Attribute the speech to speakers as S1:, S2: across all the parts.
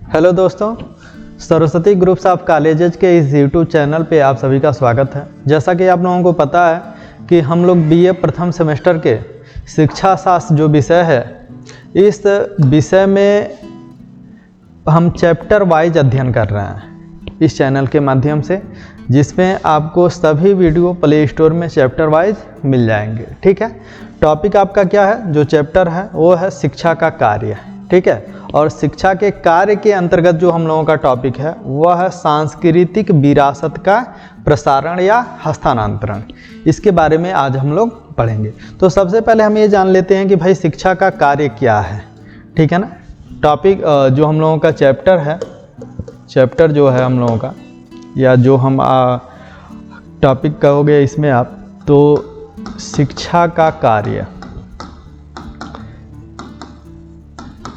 S1: Hello दोस्तों, Saraswati groups of colleges के इस यूट्यूब चैनल पे आप सभी का स्वागत है। जैसा कि आप लोगों को पता है कि हम लोग बीए प्रथम सेमेस्टर के शिक्षा शास्त्र जो विषय है, इस विषय में हम चैप्टर वाइज अध्ययन कर रहे हैं इस चैनल के माध्यम से, जिसमें आपको सभी वीडियो प्ले स्टोर में चैप्टर वाइज मिल जाएंगे। ठीक है, टॉपिक आपका क्या है, जो चैप्टर है वो है शिक्षा का कार्य। ठीक है, और शिक्षा के कार्य के अंतर्गत जो हम लोगों का टॉपिक है वह है सांस्कृतिक विरासत का प्रसारण या हस्तांतरण। इसके बारे में आज हम लोग पढ़ेंगे। तो सबसे पहले हम ये जान लेते हैं कि भाई शिक्षा का कार्य क्या है। ठीक है ना, टॉपिक जो हम लोगों का चैप्टर है, चैप्टर जो है हम लोगों का, या जो हम टॉपिक कहोगे इसमें आप, तो शिक्षा का कार्य।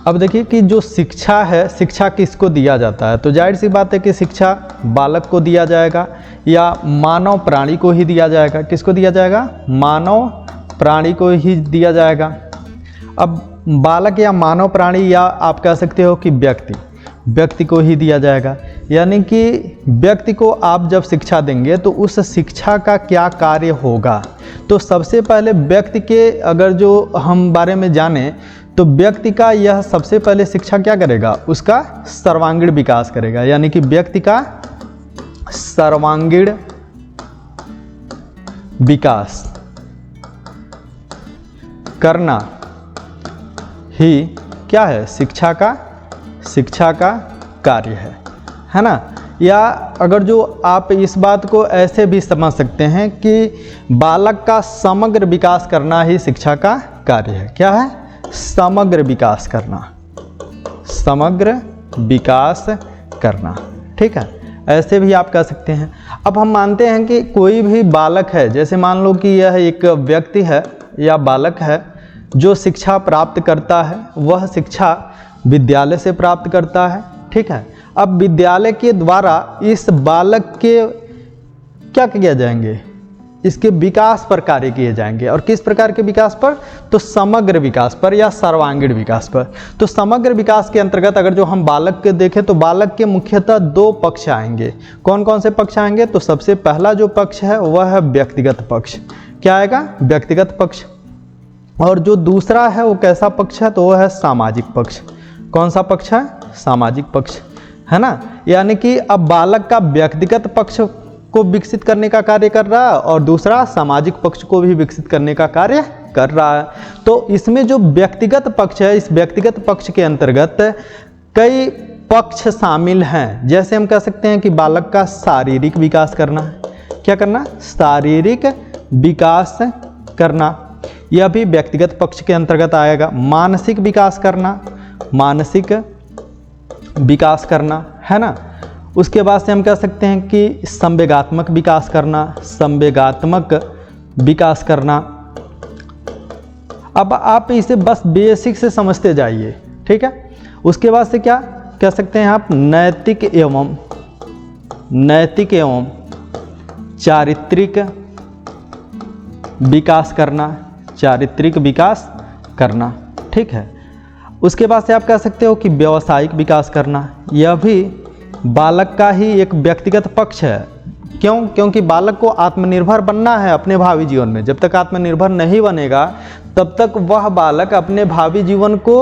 S1: अब देखिए कि जो शिक्षा है, शिक्षा किसको दिया जाता है, तो जाहिर सी बात है कि शिक्षा बालक को दिया जाएगा या मानव प्राणी को ही दिया जाएगा। किसको दिया जाएगा? मानव प्राणी को ही दिया जाएगा। अब बालक या मानव प्राणी, या आप कह सकते हो कि व्यक्ति को ही दिया जाएगा। यानी कि व्यक्ति को आप जब शिक्षा देंगे तो उस शिक्षा का क्या कार्य होगा। तो सबसे पहले व्यक्ति के अगर जो हम बारे में जानें तो व्यक्ति का यह सबसे पहले शिक्षा क्या करेगा, उसका सर्वांगीण विकास करेगा। यानी कि व्यक्ति का सर्वांगीण विकास करना ही क्या है, शिक्षा का कार्य है ना। या अगर जो आप इस बात को ऐसे भी समझ सकते हैं कि बालक का समग्र विकास करना ही शिक्षा का कार्य है। क्या है? समग्र विकास करना, समग्र विकास करना। ठीक है, ऐसे भी आप कह सकते हैं। अब हम मानते हैं कि कोई भी बालक है, जैसे मान लो कि यह एक व्यक्ति है या बालक है जो शिक्षा प्राप्त करता है, वह शिक्षा विद्यालय से प्राप्त करता है। ठीक है, अब विद्यालय के द्वारा इस बालक के क्या किए जाएंगे, इसके विकास पर कार्य किए जाएंगे। और किस प्रकार के विकास पर? तो समग्र विकास पर या सर्वांगीण विकास पर। तो समग्र विकास के अंतर्गत अगर जो हम बालक के देखें तो बालक के मुख्यतः दो पक्ष आएंगे। कौन कौन से पक्ष आएंगे? तो सबसे पहला जो पक्ष है वह है व्यक्तिगत पक्ष। क्या आएगा? व्यक्तिगत पक्ष। और जो दूसरा है वो कैसा पक्ष है, तो वह है सामाजिक पक्ष। कौन सा पक्ष है? सामाजिक पक्ष, है ना। यानी कि अब बालक का व्यक्तिगत पक्ष को विकसित करने का कार्य कर रहा है और दूसरा सामाजिक पक्ष को भी विकसित करने का कार्य कर रहा है। तो इसमें जो व्यक्तिगत पक्ष है, इस व्यक्तिगत पक्ष के अंतर्गत कई पक्ष शामिल हैं। जैसे हम कह सकते हैं कि बालक का शारीरिक विकास करना है। क्या करना? शारीरिक विकास करना, यह भी व्यक्तिगत पक्ष के अंतर्गत आएगा। मानसिक विकास करना, मानसिक विकास करना, है ना। उसके बाद से हम कह सकते हैं कि संवेगात्मक विकास करना, संवेगात्मक विकास करना। अब आप इसे बस बेसिक से समझते जाइए। ठीक है, उसके बाद से क्या कह सकते हैं आप? नैतिक एवं चारित्रिक विकास करना, चारित्रिक विकास करना। ठीक है, उसके बाद से आप कह सकते हो कि व्यावसायिक विकास करना, यह भी बालक का ही एक व्यक्तिगत पक्ष है। क्यों? क्योंकि बालक को आत्मनिर्भर बनना है अपने भावी जीवन में। जब तक आत्मनिर्भर नहीं बनेगा तब तक वह बालक अपने भावी जीवन को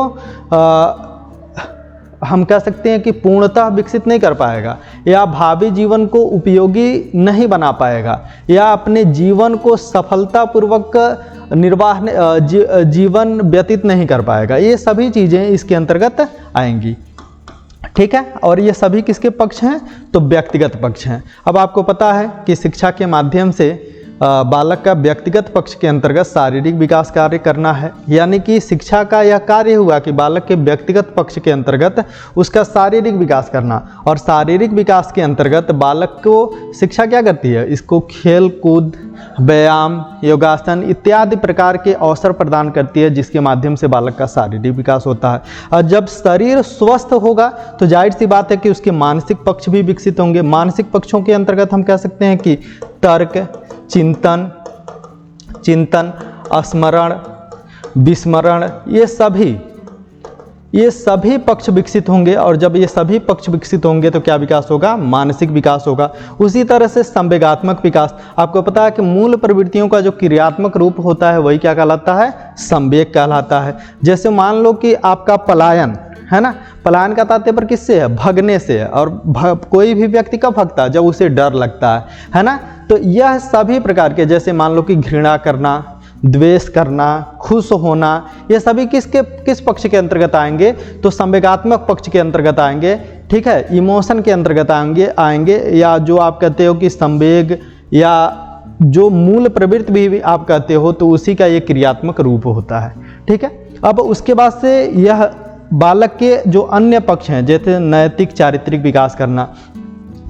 S1: हम कह सकते हैं कि पूर्णतः विकसित नहीं कर पाएगा, या भावी जीवन को उपयोगी नहीं बना पाएगा, या अपने जीवन को सफलतापूर्वक जीवन व्यतीत नहीं कर पाएगा। ये सभी चीज़ें इसके अंतर्गत आएंगी। ठीक है, और ये सभी किसके पक्ष हैं? तो व्यक्तिगत पक्ष हैं। अब आपको पता है कि शिक्षा के माध्यम से बालक का व्यक्तिगत पक्ष के अंतर्गत शारीरिक विकास कार्य करना है। यानी कि शिक्षा का यह कार्य हुआ कि बालक के व्यक्तिगत पक्ष के अंतर्गत उसका शारीरिक विकास करना, और शारीरिक विकास के अंतर्गत बालक को शिक्षा क्या करती है, इसको खेल कूद, व्यायाम, योगासन इत्यादि प्रकार के अवसर प्रदान करती है, जिसके माध्यम से बालक का शारीरिक विकास होता है। और जब शरीर स्वस्थ होगा तो जाहिर सी बात है कि उसके मानसिक पक्ष भी विकसित होंगे। मानसिक पक्षों के अंतर्गत हम कह सकते हैं कि तर्क, चिंतन, स्मरण, विस्मरण, ये ये सभी पक्ष विकसित होंगे, और जब ये सभी पक्ष विकसित होंगे तो क्या विकास होगा? मानसिक विकास होगा। उसी तरह से संवेगात्मक विकास, आपको पता है कि मूल प्रवृत्तियों का जो क्रियात्मक रूप होता है वही क्या कहलाता है? संवेग कहलाता है। जैसे मान लो कि आपका पलायन है ना, पलायन का तात्पर्य किससे है? भगने से है। और कोई भी व्यक्ति कब भगता है? जब उसे डर लगता है ना। तो यह सभी प्रकार के, जैसे मान लो कि घृणा करना, द्वेष करना, खुश होना, ये सभी किस पक्ष के अंतर्गत आएंगे? तो संवेगात्मक पक्ष के अंतर्गत आएंगे, ठीक है, इमोशन के अंतर्गत आएंगे, या जो आप कहते हो कि संवेग, या जो मूल प्रवृत्ति भी आप कहते हो, तो उसी का ये क्रियात्मक रूप होता है, ठीक है। अब उसके बाद से यह बालक के जो अन्य पक्ष हैं, जैसे नैतिक चारित्रिक विकास करना,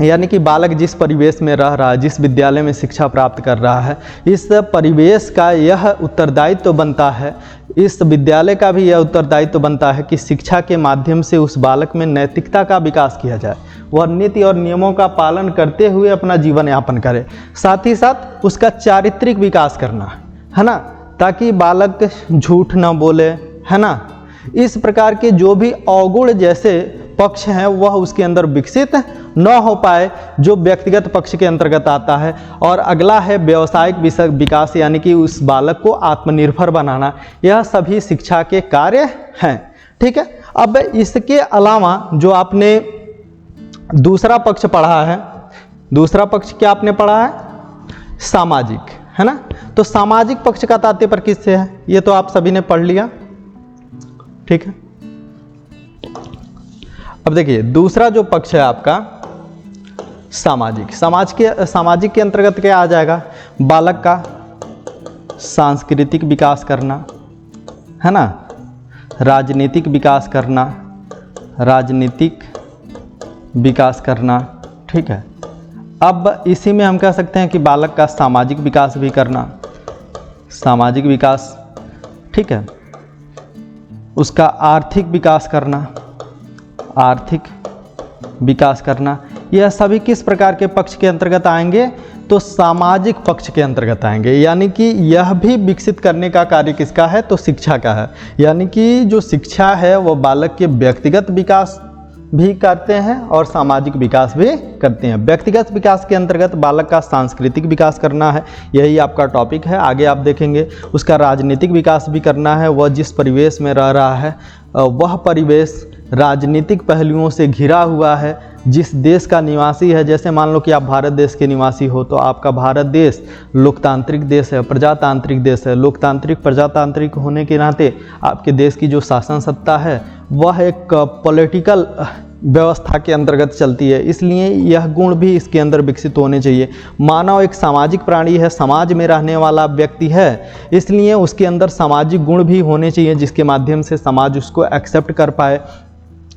S1: यानी कि बालक जिस परिवेश में रह रहा है, जिस विद्यालय में शिक्षा प्राप्त कर रहा है, इस परिवेश का यह उत्तरदायित्व तो बनता है, इस विद्यालय का भी यह उत्तरदायित्व तो बनता है कि शिक्षा के माध्यम से उस बालक में नैतिकता का विकास किया जाए, वह नीति और नियमों का पालन करते हुए अपना जीवन यापन करे। साथ ही साथ उसका चारित्रिक विकास करना, है ना, ताकि बालक झूठ न बोले, है ना। इस प्रकार के जो भी अवगुण जैसे पक्ष हैं वह उसके अंदर विकसित न हो पाए, जो व्यक्तिगत पक्ष के अंतर्गत आता है। और अगला है व्यावसायिक विकास, यानी कि उस बालक को आत्मनिर्भर बनाना। यह सभी शिक्षा के कार्य हैं, ठीक है। अब इसके अलावा जो आपने दूसरा पक्ष पढ़ा है, दूसरा पक्ष क्या आपने पढ़ा है? सामाजिक, है ना। तो सामाजिक पक्ष का तात्पर्य किससे है? ये तो आप सभी ने पढ़ लिया, ठीक है। अब देखिए दूसरा जो पक्ष है आपका सामाजिक, सामाजिक के अंतर्गत क्या आ जाएगा? बालक का सांस्कृतिक विकास करना, है ना, राजनीतिक विकास करना, राजनीतिक विकास करना, ठीक है। अब इसी में हम कह सकते हैं कि बालक का सामाजिक विकास भी करना, सामाजिक विकास, ठीक है। उसका आर्थिक विकास करना, आर्थिक विकास करना, यह सभी किस प्रकार के पक्ष के अंतर्गत आएंगे? तो सामाजिक पक्ष के अंतर्गत आएंगे। यानी कि यह भी विकसित करने का कार्य किसका है? तो शिक्षा का है। यानी कि जो शिक्षा है वह बालक के व्यक्तिगत विकास भी करते हैं और सामाजिक विकास भी करते हैं। व्यक्तिगत विकास के अंतर्गत बालक का सांस्कृतिक विकास करना है, यही आपका टॉपिक है, आगे आप देखेंगे। उसका राजनीतिक विकास भी करना है, वह जिस परिवेश में रह रहा है वह परिवेश राजनीतिक पहलुओं से घिरा हुआ है। जिस देश का निवासी है, जैसे मान लो कि आप भारत देश के निवासी हो, तो आपका भारत देश लोकतांत्रिक देश है, प्रजातांत्रिक देश है। लोकतांत्रिक प्रजातांत्रिक होने के नाते आपके देश की जो शासन सत्ता है वह एक पॉलिटिकल व्यवस्था के अंतर्गत चलती है, इसलिए यह गुण भी इसके अंदर विकसित होने चाहिए। मानव एक सामाजिक प्राणी है, समाज में रहने वाला व्यक्ति है, इसलिए उसके अंदर सामाजिक गुण भी होने चाहिए जिसके माध्यम से समाज उसको एक्सेप्ट कर पाए,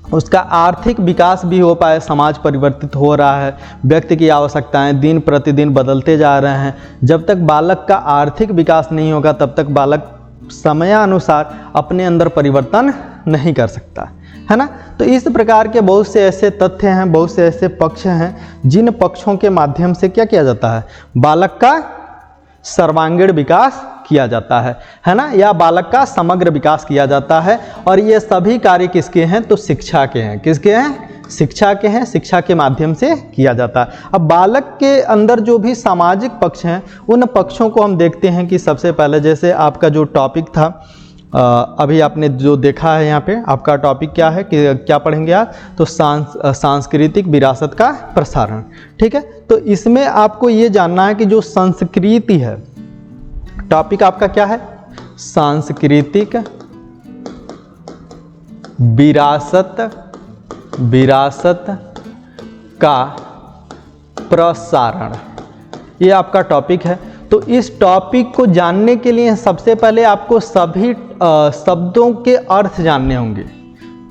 S1: उसका आर्थिक विकास भी हो पाए। समाज परिवर्तित हो रहा है, व्यक्ति की आवश्यकताएं दिन प्रतिदिन बदलते जा रहे हैं। जब तक बालक का आर्थिक विकास नहीं होगा तब तक बालक समयानुसार अपने अंदर परिवर्तन नहीं कर सकता, है ना। तो इस प्रकार के बहुत से ऐसे तथ्य हैं, बहुत से ऐसे पक्ष हैं जिन पक्षों के माध्यम से क्या किया जाता है? बालक का सर्वांगीण विकास किया जाता है ना, या बालक का समग्र विकास किया जाता है। और ये सभी कार्य किसके हैं? तो शिक्षा के हैं। किसके हैं? शिक्षा के हैं। शिक्षा के माध्यम से किया जाता है। अब बालक के अंदर जो भी सामाजिक पक्ष हैं उन पक्षों को हम देखते हैं कि सबसे पहले जैसे आपका जो टॉपिक था अभी आपने जो देखा है यहाँ पे, आपका टॉपिक क्या है कि क्या पढ़ेंगे आप? तो सांस्कृतिक विरासत का प्रसारण, ठीक है। तो इसमें आपको ये जानना है कि जो संस्कृति है, टॉपिक आपका क्या है? सांस्कृतिक विरासत का प्रसारण, ये आपका टॉपिक है। तो इस टॉपिक को जानने के लिए सबसे पहले आपको सभी शब्दों के अर्थ जानने होंगे,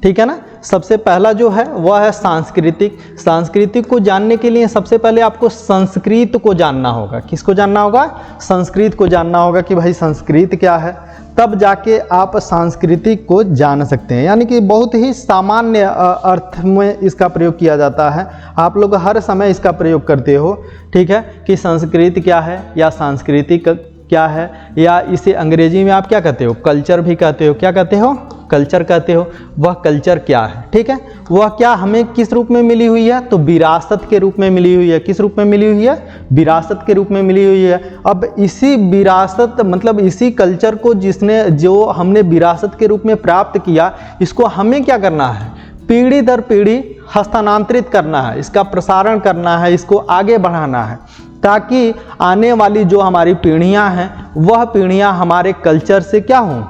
S1: ठीक है ना। सबसे पहला जो है वह है सांस्कृतिक। सांस्कृतिक को जानने के लिए सबसे पहले आपको संस्कृत को जानना होगा। किसको जानना होगा? संस्कृत को जानना होगा कि भाई संस्कृत क्या है, तब जाके आप सांस्कृतिक को जान सकते हैं। यानी कि बहुत ही सामान्य अर्थ में इसका प्रयोग किया जाता है, आप लोग हर समय इसका प्रयोग करते हो, ठीक है, कि संस्कृत क्या है या सांस्कृतिक क्या है, या इसे अंग्रेजी में आप क्या कहते हो? कल्चर भी कहते हो। क्या कहते हो? कल्चर कहते हो, वह कल्चर क्या है, ठीक है। वह क्या हमें किस रूप में मिली हुई है, तो विरासत के रूप में मिली हुई है। किस रूप में मिली हुई है, विरासत के रूप में मिली हुई है। अब इसी विरासत मतलब इसी कल्चर को जो हमने विरासत के रूप में प्राप्त किया, इसको हमें क्या करना है, पीढ़ी दर पीढ़ी हस्तांतरित करना है, इसका प्रसारण करना है, इसको आगे बढ़ाना है, ताकि आने वाली जो हमारी पीढ़ियां हैं वह पीढ़ियां हमारे कल्चर से क्या हों,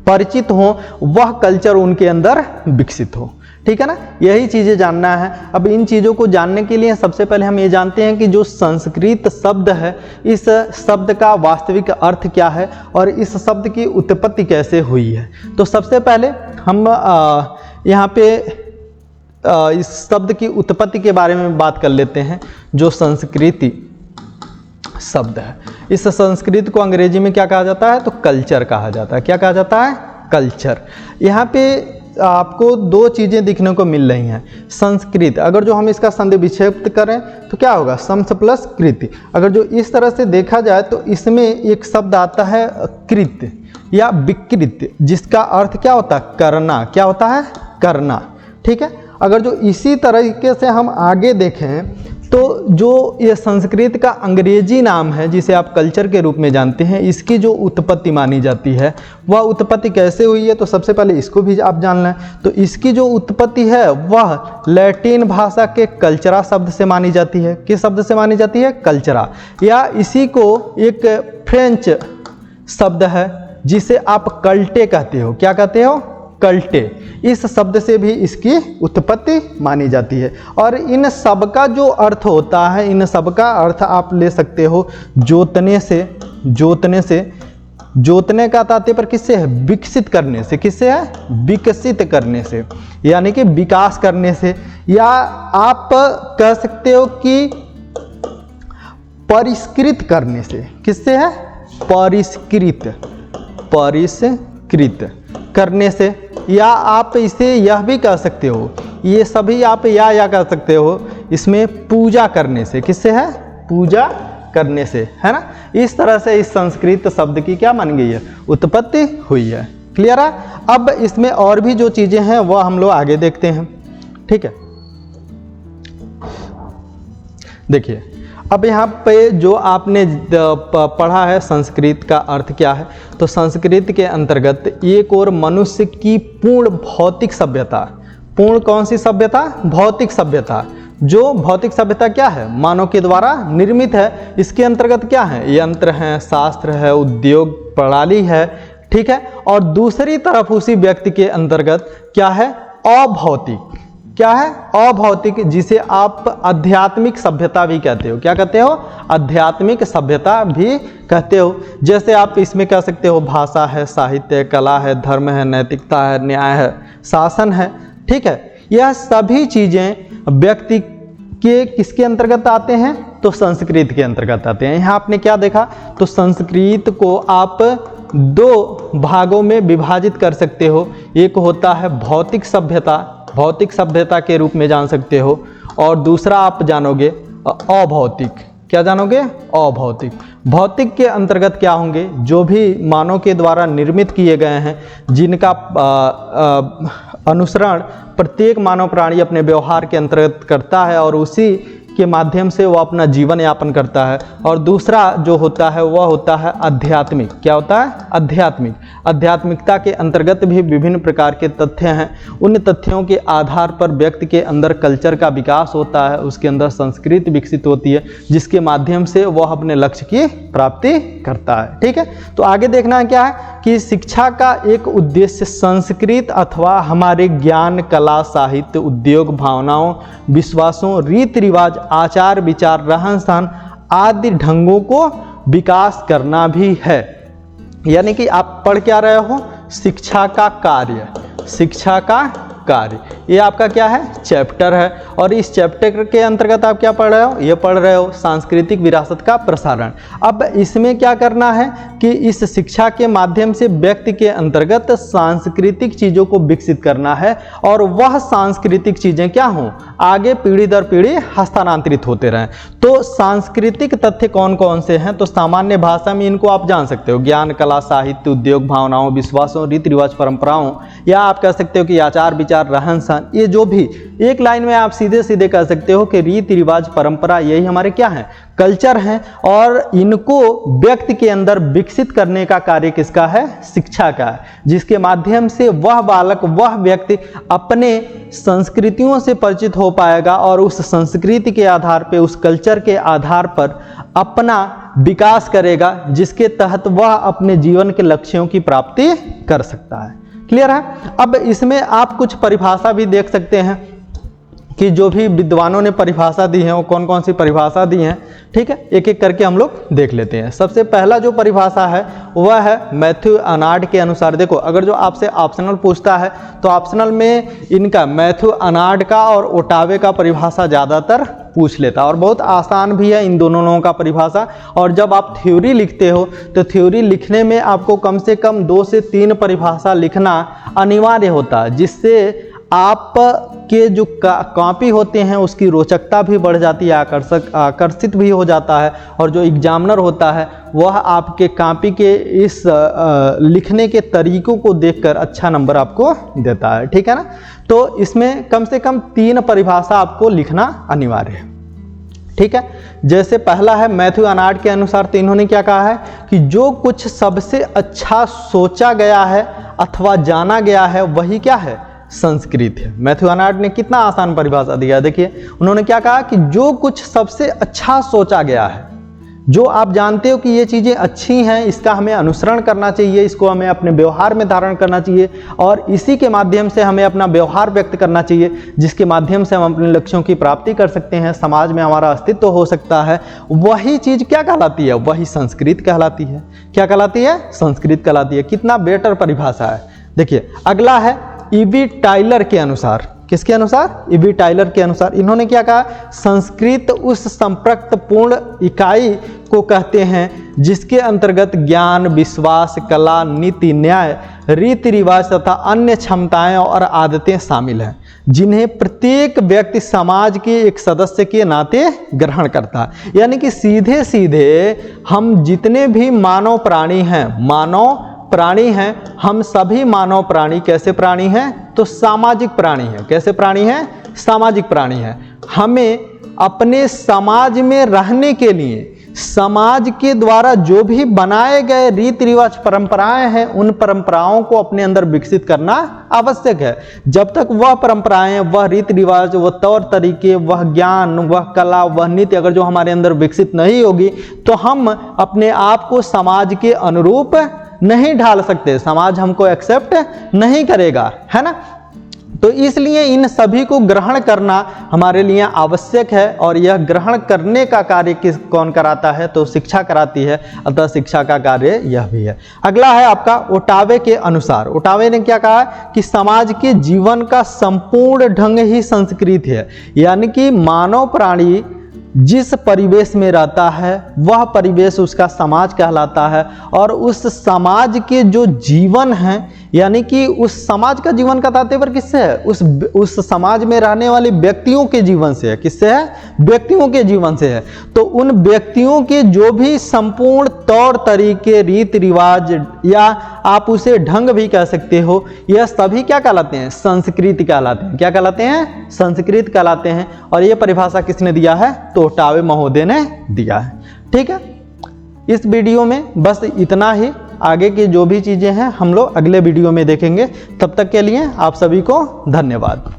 S1: परिचित हों, वह कल्चर उनके अंदर विकसित हो, ठीक है ना। यही चीज़ें जानना है। अब इन चीज़ों को जानने के लिए सबसे पहले हम ये जानते हैं कि जो संस्कृत शब्द है, इस शब्द का वास्तविक अर्थ क्या है और इस शब्द की उत्पत्ति कैसे हुई है। तो सबसे पहले हम यहाँ पे इस शब्द की उत्पत्ति के बारे में बात कर लेते हैं। जो संस्कृति शब्द है, इस संस्कृत को अंग्रेजी में क्या कहा जाता है, तो कल्चर कहा जाता है। क्या कहा जाता है, कल्चर। यहाँ पे आपको दो चीज़ें दिखने को मिल रही हैं। संस्कृत, अगर जो हम इसका संधि विच्छेद करें तो क्या होगा, संस प्लस कृत। अगर जो इस तरह से देखा जाए तो इसमें एक शब्द आता है कृत या विकृत, जिसका अर्थ क्या होता है, करना। क्या होता है, करना, ठीक है। अगर जो इसी तरीके से हम आगे देखें तो जो ये संस्कृत का अंग्रेजी नाम है, जिसे आप कल्चर के रूप में जानते हैं, इसकी जो उत्पत्ति मानी जाती है वह उत्पत्ति कैसे हुई है, तो सबसे पहले इसको भी आप जान लें। तो इसकी जो उत्पत्ति है वह लैटिन भाषा के कल्चरा शब्द से मानी जाती है। किस शब्द से मानी जाती है, कल्चरा। या इसी को एक फ्रेंच शब्द है जिसे आप कल्टे कहते हो। क्या कहते हो, कल्टे। इस शब्द से भी इसकी उत्पत्ति मानी जाती है। और इन सब का जो अर्थ होता है, इन सब का अर्थ आप ले सकते हो जोतने से। जोतने का तात्पर्य किससे है, विकसित करने से। किससे है, विकसित करने से, यानी कि विकास करने से। या आप कह सकते हो कि परिष्कृत करने से। किससे है, परिष्कृत करने से। या आप इसे यह भी कह सकते हो, ये सभी आप या कह सकते हो इसमें पूजा करने से। किससे है, पूजा करने से, है ना। इस तरह से इस संस्कृत शब्द की क्या मान गई है, उत्पत्ति हुई है। क्लियर है। अब इसमें और भी जो चीजें हैं वह हम लोग आगे देखते हैं, ठीक है। देखिए, अब यहाँ पे जो आपने पढ़ा है संस्कृत का अर्थ क्या है, तो संस्कृत के अंतर्गत एक और मनुष्य की पूर्ण भौतिक सभ्यता। पूर्ण कौन सी सभ्यता, भौतिक सभ्यता। जो भौतिक सभ्यता क्या है, मानव के द्वारा निर्मित है। इसके अंतर्गत क्या है, यंत्र हैं, शास्त्र है, उद्योग प्रणाली है, ठीक है। और दूसरी तरफ उसी व्यक्ति के अंतर्गत क्या है, अभौतिक। क्या है, अभौतिक, जिसे आप आध्यात्मिक सभ्यता भी कहते हो। क्या कहते हो, आध्यात्मिक सभ्यता भी कहते हो। जैसे आप इसमें कह सकते हो भाषा है, साहित्य, कला है, धर्म है, नैतिकता है, न्याय है, शासन है, ठीक है। यह सभी चीज़ें व्यक्ति के किसके अंतर्गत आते हैं, तो संस्कृत के अंतर्गत आते हैं। यहाँ आपने क्या देखा, तो संस्कृत को आप दो भागों में विभाजित कर सकते हो। एक होता है भौतिक सभ्यता, भौतिक सभ्यता के रूप में जान सकते हो। और दूसरा आप जानोगे अभौतिक। क्या जानोगे, अभौतिक। भौतिक के अंतर्गत क्या होंगे, जो भी मानव के द्वारा निर्मित किए गए हैं, जिनका अनुसरण प्रत्येक मानव प्राणी अपने व्यवहार के अंतर्गत करता है और उसी के माध्यम से वो अपना जीवन यापन करता है। और दूसरा जो होता है वह होता है आध्यात्मिक। क्या होता है, आध्यात्मिक। आध्यात्मिकता के अंतर्गत भी विभिन्न प्रकार के तथ्य हैं। उन तथ्यों के आधार पर व्यक्ति के अंदर कल्चर का विकास होता है, उसके अंदर संस्कृति विकसित होती है, जिसके माध्यम से वह अपने लक्ष्य की प्राप्ति करता है, ठीक है। तो आगे देखना है क्या है कि शिक्षा का एक उद्देश्य संस्कृत अथवा हमारे ज्ञान, कला, साहित्य, उद्योग, भावनाओं, विश्वासों, रीति रिवाज, आचार विचार, रहन सहन आदि ढंगों को विकास करना भी है। यानी कि आप पढ़ क्या रहे हो, शिक्षा का कार्य। शिक्षा का कार्य। ये आपका क्या है, चैप्टर है। और इस चैप्टर के अंतर्गत आप क्या पढ़ रहे हो, ये पढ़ रहे हो सांस्कृतिक विरासत का प्रसारण। अब इसमें क्या करना है कि इस शिक्षा के माध्यम से व्यक्ति के अंतर्गत सांस्कृतिक चीज़ों को विकसित करना है और वह सांस्कृतिक चीज़ें क्या हों, आगे पीढ़ी दर पीढ़ी हस्तांतरित होते रहें। तो सांस्कृतिक तथ्य कौन कौन से हैं, तो सामान्य भाषा में इनको आप जान सकते हो, ज्ञान, कला, साहित्य, उद्योग, भावनाओं, विश्वासों, रीति रिवाज, परंपराओं, या आप कह सकते हो कि आचार विचार, रहन सहन, ये जो भी एक लाइन में आप सीधे सीधे कह सकते हो कि रीति रिवाज, परंपरा, यही हमारे क्या हैं, कल्चर हैं। और इनको व्यक्ति के अंदर विकसित करने का कार्य किसका है, शिक्षा का है, जिसके माध्यम से वह बालक, वह व्यक्ति अपने संस्कृतियों से परिचित हो पाएगा और उस संस्कृति के आधार पे, उस कल्चर के आधार पर अपना विकास करेगा, जिसके तहत वह अपने जीवन के लक्ष्यों की प्राप्ति कर सकता है। क्लियर है। अब इसमें आप कुछ परिभाषा भी देख सकते हैं कि जो भी विद्वानों ने परिभाषा दी है वो कौन कौन सी परिभाषा दी हैं। ठीक है, एक एक करके हम लोग देख लेते हैं। सबसे पहला जो परिभाषा है वह है मैथ्यू अर्नाल्ड के अनुसार। देखो, अगर जो आपसे ऑप्शनल पूछता है तो ऑप्शनल में इनका मैथ्यू अर्नाल्ड का और ओटावे का परिभाषा ज़्यादातर पूछ लेता है और बहुत आसान भी है इन दोनों लोगों का परिभाषा। और जब आप थ्योरी लिखते हो तो थ्योरी लिखने में आपको कम से कम 2 से 3 परिभाषा लिखना अनिवार्य होता है, जिससे आप के जो कॉपी होते हैं उसकी रोचकता भी बढ़ जाती है, आकर्षित भी हो जाता है। और जो एग्जामिनर होता है वह आपके कॉपी के इस लिखने के तरीकों को देखकर अच्छा नंबर आपको देता है। ठीक है ना। तो इसमें कम से कम 3 परिभाषा आपको लिखना अनिवार्य है। ठीक है। जैसे पहला है मैथ्यू अर्नाल्ड के अनुसार, तो इन्होंने क्या कहा है कि जो कुछ सबसे अच्छा सोचा गया है अथवा जाना गया है वही क्या है, संस्कृति है। मैथ्यू अर्नाल्ड ने कितना आसान परिभाषा दिया, देखिए उन्होंने क्या कहा कि जो कुछ सबसे अच्छा सोचा गया है, जो आप जानते हो कि ये चीज़ें अच्छी हैं, इसका हमें अनुसरण करना चाहिए, इसको हमें अपने व्यवहार में धारण करना चाहिए और इसी के माध्यम से हमें अपना व्यवहार व्यक्त करना चाहिए, जिसके माध्यम से हम अपने लक्ष्यों की प्राप्ति कर सकते हैं, समाज में हमारा अस्तित्व हो सकता है। वही चीज़ क्या कहलाती है, वही संस्कृत कहलाती है। क्या कहलाती है, संस्कृत कहलाती है। कितना बेटर परिभाषा है। देखिए अगला है ईवी टाइलर के अनुसार। किसके अनुसार, ईवी टाइलर के अनुसार इन्होंने क्या कहा, संस्कृत उस संपर्क पूर्ण इकाई को कहते हैं जिसके अंतर्गत ज्ञान, विश्वास, कला, नीति, न्याय, रीति रिवाज तथा अन्य क्षमताएं और आदतें शामिल हैं, जिन्हें प्रत्येक व्यक्ति समाज के एक सदस्य के नाते ग्रहण करता है। यानी कि सीधे सीधे हम जितने भी मानव प्राणी हैं, हम सभी मानव प्राणी कैसे प्राणी हैं, तो सामाजिक प्राणी हैं। कैसे प्राणी हैं, सामाजिक प्राणी हैं। हमें अपने समाज में रहने के लिए समाज के द्वारा जो भी बनाए गए रीति रिवाज, परंपराएं हैं, उन परंपराओं को अपने अंदर विकसित करना आवश्यक है। जब तक वह परंपराएं, वह रीति रिवाज, वह तौर तरीके, वह ज्ञान, वह कला, वह नीति अगर जो हमारे अंदर विकसित नहीं होगी तो हम अपने आप को समाज के अनुरूप नहीं ढाल सकते, समाज हमको एक्सेप्ट नहीं करेगा, है ना। तो इसलिए इन सभी को ग्रहण करना हमारे लिए आवश्यक है और यह ग्रहण करने का कार्य कौन कराता है, तो शिक्षा कराती है। अतः शिक्षा का कार्य यह भी है। अगला है आपका ओटावे के अनुसार। ओटावे ने क्या कहा कि समाज के जीवन का संपूर्ण ढंग ही संस्कृत है। यानी कि मानव प्राणी जिस परिवेश में रहता है वह परिवेश उसका समाज कहलाता है और उस समाज के जो जीवन है, यानी कि उस समाज का जीवन का तात्पर्य किससे है, उस समाज में रहने वाले व्यक्तियों के जीवन से है। किससे है, व्यक्तियों के जीवन से है। तो उन व्यक्तियों के जो भी संपूर्ण तौर तरीके, रीति रिवाज या आप उसे ढंग भी कह सकते हो, यह सभी क्या कहलाते हैं, संस्कृति कहलाते हैं। क्या कहलाते हैं, संस्कृत कहलाते हैं। और यह परिभाषा किसने दिया है, तो ओटावे महोदय ने दिया है। ठीक है। इस वीडियो में बस इतना ही। आगे की जो भी चीज़ें हैं हम लोग अगले वीडियो में देखेंगे। तब तक के लिए आप सभी को धन्यवाद।